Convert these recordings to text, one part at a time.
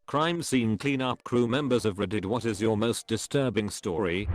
Crime scene cleanup crew members of Reddit, what is your most disturbing story?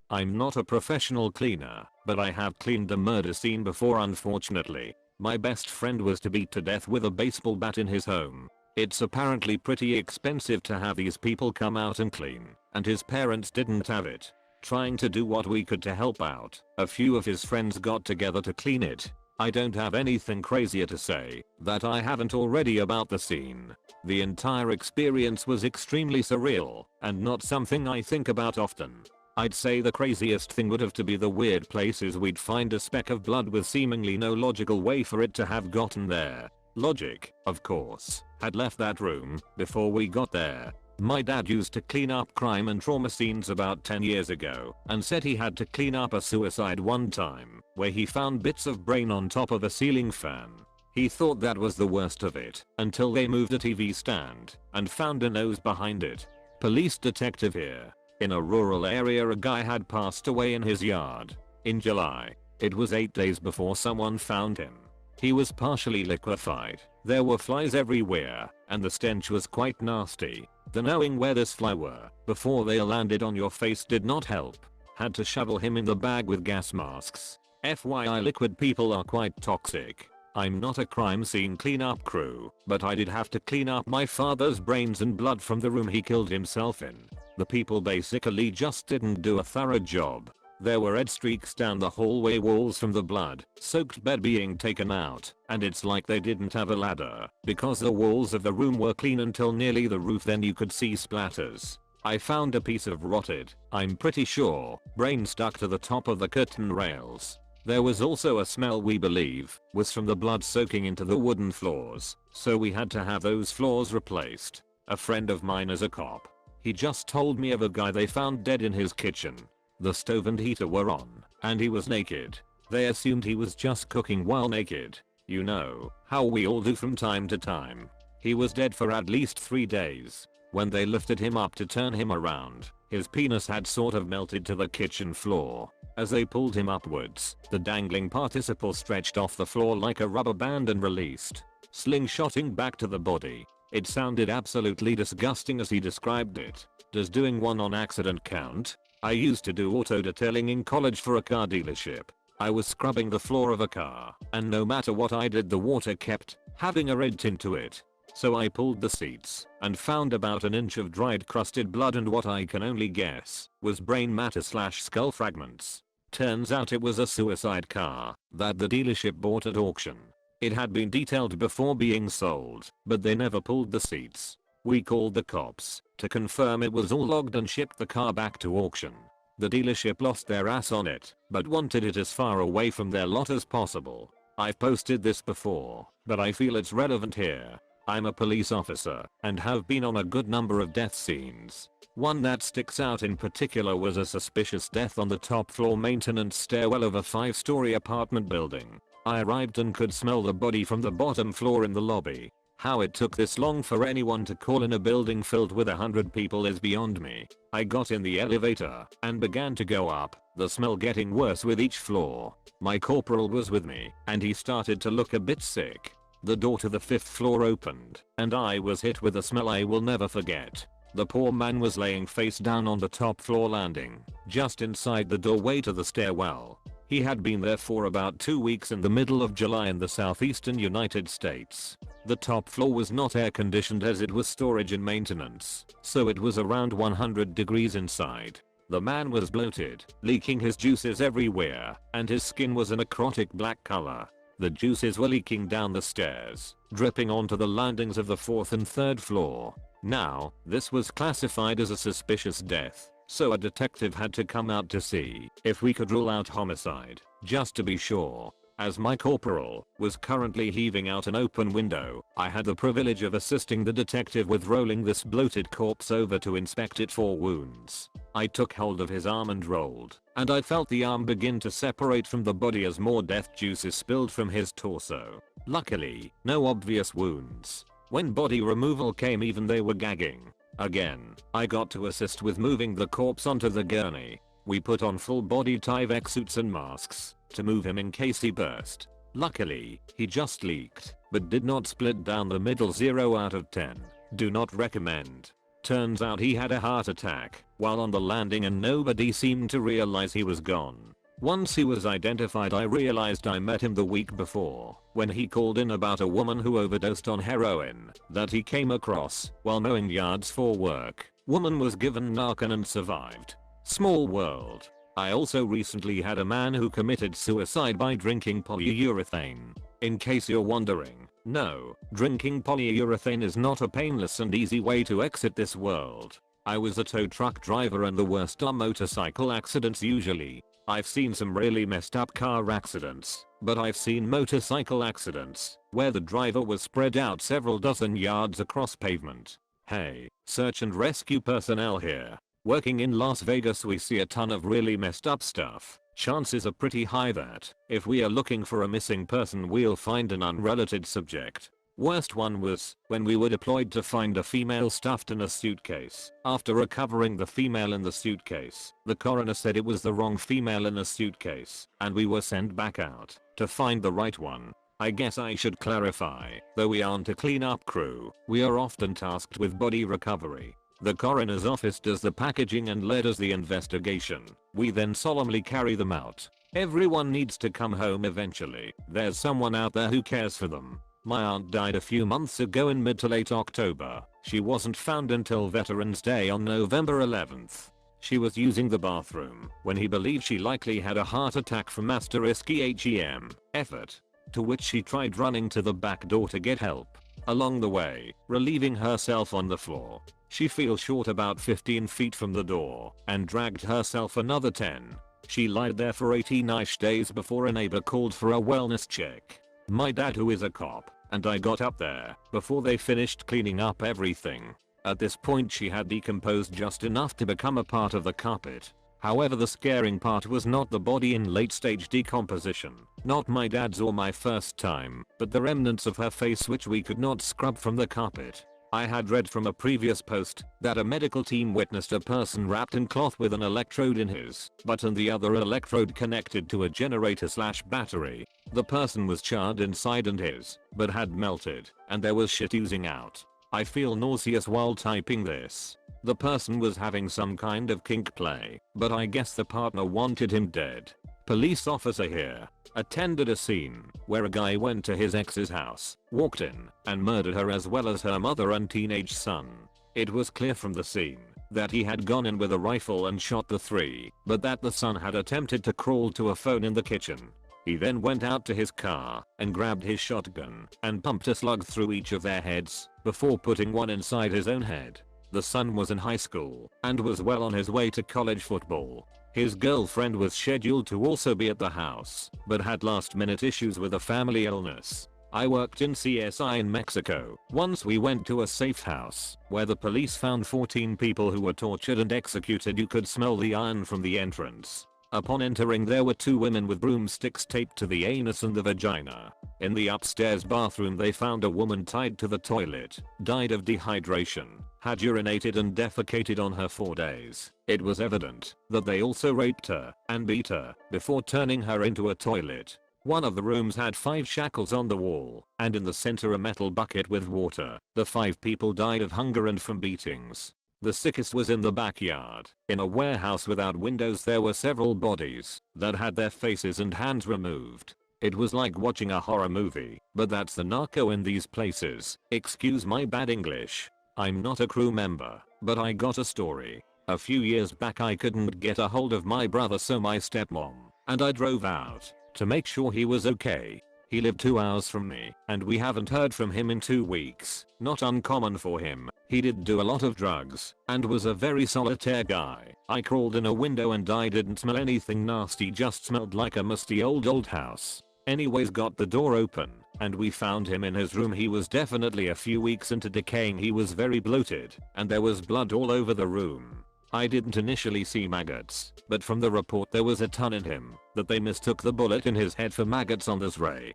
I'm not a professional cleaner, but I have cleaned a murder scene before unfortunately. My best friend was to beat to death with a baseball bat in his home. It's apparently pretty expensive to have these people come out and clean, and his parents didn't have it. Trying to do what we could to help out, a few of his friends got together to clean it. I don't have anything crazier to say that I haven't already about the scene. The entire experience was extremely surreal and not something I think about often. I'd say the craziest thing would have to be the weird places we'd find a speck of blood with seemingly no logical way for it to have gotten there. Logic, of course, had left that room before we got there. My dad used to clean up crime and trauma scenes about 10 years ago and said he had to clean up a suicide one time where he found bits of brain on top of a ceiling fan. He thought that was the worst of it until they moved a TV stand and found a nose behind it. Police detective here. In a rural area, a guy had passed away in his yard. In July. It was 8 days before someone found him. He was partially liquefied. There were flies everywhere and the stench was quite nasty. The knowing where this fly were before they landed on your face did not help. Had to shovel him in the bag with gas masks. FYI, liquid people are quite toxic. I'm not a crime scene cleanup crew, but I did have to clean up my father's brains and blood from the room he killed himself in. The people basically just didn't do a thorough job. There were red streaks down the hallway walls from the blood-soaked bed being taken out, and it's like they didn't have a ladder, because the walls of the room were clean until nearly the roof, then you could see splatters. I found a piece of rotted, I'm pretty sure, brain stuck to the top of the curtain rails. There was also a smell we believe was from the blood soaking into the wooden floors, so we had to have those floors replaced. A friend of mine is a cop. He just told me of a guy they found dead in his kitchen. The stove and heater were on, and he was naked. They assumed he was just cooking while naked. You know how we all do from time to time. He was dead for at least 3 days. When they lifted him up to turn him around, his penis had sort of melted to the kitchen floor. As they pulled him upwards, the dangling participle stretched off the floor like a rubber band and released, slingshotting back to the body. It sounded absolutely disgusting as he described it. Does doing one on accident count? I used to do auto detailing in college for a car dealership. I was scrubbing the floor of a car, and no matter what I did, the water kept having a red tint to it. So I pulled the seats and found about an inch of dried crusted blood and what I can only guess was brain matter / skull fragments. Turns out it was a suicide car that the dealership bought at auction. It had been detailed before being sold, but they never pulled the seats. We called the cops to confirm it was all logged and shipped the car back to auction. The dealership lost their ass on it, but wanted it as far away from their lot as possible. I've posted this before, but I feel it's relevant here. I'm a police officer and have been on a good number of death scenes. One that sticks out in particular was a suspicious death on the top floor maintenance stairwell of a 5-story apartment building. I arrived and could smell the body from the bottom floor in the lobby. How it took this long for anyone to call in a building filled with 100 people is beyond me. I got in the elevator and began to go up, the smell getting worse with each floor. My corporal was with me and he started to look a bit sick. The door to the 5th floor opened and I was hit with a smell I will never forget. The poor man was laying face down on the top floor landing, just inside the doorway to the stairwell. He had been there for about 2 weeks in the middle of July in the southeastern United States. The top floor was not air conditioned as it was storage and maintenance, so it was around 100 degrees inside. The man was bloated, leaking his juices everywhere, and his skin was a necrotic black color. The juices were leaking down the stairs, dripping onto the landings of the 4th and 3rd floor. Now, this was classified as a suspicious death, so a detective had to come out to see if we could rule out homicide, just to be sure. As my corporal was currently heaving out an open window, I had the privilege of assisting the detective with rolling this bloated corpse over to inspect it for wounds. I took hold of his arm and rolled, and I felt the arm begin to separate from the body as more death juices spilled from his torso. Luckily, no obvious wounds. When body removal came, even they were gagging. Again, I got to assist with moving the corpse onto the gurney. We put on full body Tyvek suits and masks to move him in case he burst. Luckily, he just leaked, but did not split down the middle. 0 out of 10. Do not recommend. Turns out he had a heart attack while on the landing and nobody seemed to realize he was gone. Once he was identified, I realized I met him the week before when he called in about a woman who overdosed on heroin that he came across while mowing yards for work. Woman was given Narcan and survived. Small world. I also recently had a man who committed suicide by drinking polyurethane. In case you're wondering, no, drinking polyurethane is not a painless and easy way to exit this world. I was a tow truck driver and the worst are motorcycle accidents usually. I've seen some really messed up car accidents, but I've seen motorcycle accidents where the driver was spread out several dozen yards across pavement. Hey, search and rescue personnel here. Working in Las Vegas, we see a ton of really messed up stuff. Chances are pretty high that if we are looking for a missing person, we'll find an unrelated subject. Worst one was when we were deployed to find a female stuffed in a suitcase. After recovering the female in the suitcase, the coroner said it was the wrong female in a suitcase, and we were sent back out to find the right one. I guess I should clarify, though we aren't a cleanup crew, we are often tasked with body recovery. The coroner's office does the packaging and led us the investigation. We then solemnly carry them out. Everyone needs to come home eventually. There's someone out there who cares for them. My aunt died a few months ago in mid to late October. She wasn't found until Veterans Day on November 11th. She was using the bathroom when he believed she likely had a heart attack from *HEM effort, to which she tried running to the back door to get help. Along the way, relieving herself on the floor, she fell short about 15 feet from the door and dragged herself another 10. She lied there for 18-ish days before a neighbor called for a wellness check. My dad, who is a cop, and I got up there before they finished cleaning up everything. At this point she had decomposed just enough to become a part of the carpet. However, the scaring part was not the body in late stage decomposition, not my dad's or my first time, but the remnants of her face which we could not scrub from the carpet. I had read from a previous post that a medical team witnessed a person wrapped in cloth with an electrode in his butt and the other electrode connected to a generator/battery. The person was charred inside and his but had melted and there was shit oozing out. I feel nauseous while typing this. The person was having some kind of kink play, but I guess the partner wanted him dead. Police officer here attended a scene where a guy went to his ex's house, walked in, and murdered her as well as her mother and teenage son. It was clear from the scene that he had gone in with a rifle and shot the three, but that the son had attempted to crawl to a phone in the kitchen. He then went out to his car and grabbed his shotgun and pumped a slug through each of their heads before putting one inside his own head. The son was in high school and was well on his way to college football. His girlfriend was scheduled to also be at the house, but had last-minute issues with a family illness. I worked in CSI in Mexico. Once we went to a safe house where the police found 14 people who were tortured and executed. You could smell the iron from the entrance. Upon entering, there were two women with broomsticks taped to the anus and the vagina. In the upstairs bathroom they found a woman tied to the toilet, died of dehydration, had urinated and defecated on her 4 days. It was evident that they also raped her and beat her before turning her into a toilet. One of the rooms had 5 shackles on the wall, and in the center a metal bucket with water. The 5 people died of hunger and from beatings. The sickest was in the backyard. In a warehouse without windows there were several bodies that had their faces and hands removed. It was like watching a horror movie, but that's the narco in these places. Excuse my bad English. I'm not a crew member, but I got a story. A few years back I couldn't get a hold of my brother, so my stepmom and I drove out to make sure he was okay. He lived 2 hours from me, and we haven't heard from him in 2 weeks. Not uncommon for him. He did do a lot of drugs, and was a very solitaire guy. I crawled in a window and I didn't smell anything nasty, just smelled like a musty old house. Anyways, got the door open, and we found him in his room. He was definitely a few weeks into decaying. He was very bloated, and there was blood all over the room. I didn't initially see maggots, but from the report there was a ton in him, that they mistook the bullet in his head for maggots on this ray.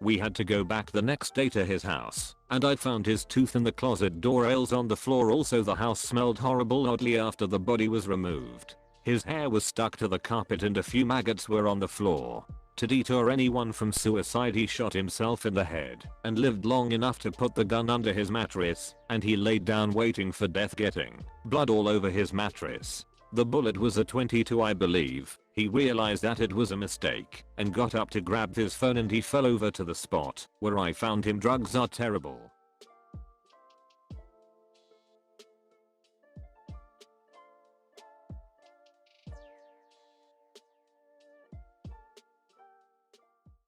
We had to go back the next day to his house, and I found his tooth in the closet door rails on the floor. Also the house smelled horrible oddly after the body was removed. His hair was stuck to the carpet and a few maggots were on the floor. To deter anyone from suicide, he shot himself in the head and lived long enough to put the gun under his mattress, and he laid down waiting for death, getting blood all over his mattress. The bullet was a .22, I believe. He realized that it was a mistake and got up to grab his phone, and he fell over to the spot where I found him. Drugs are terrible.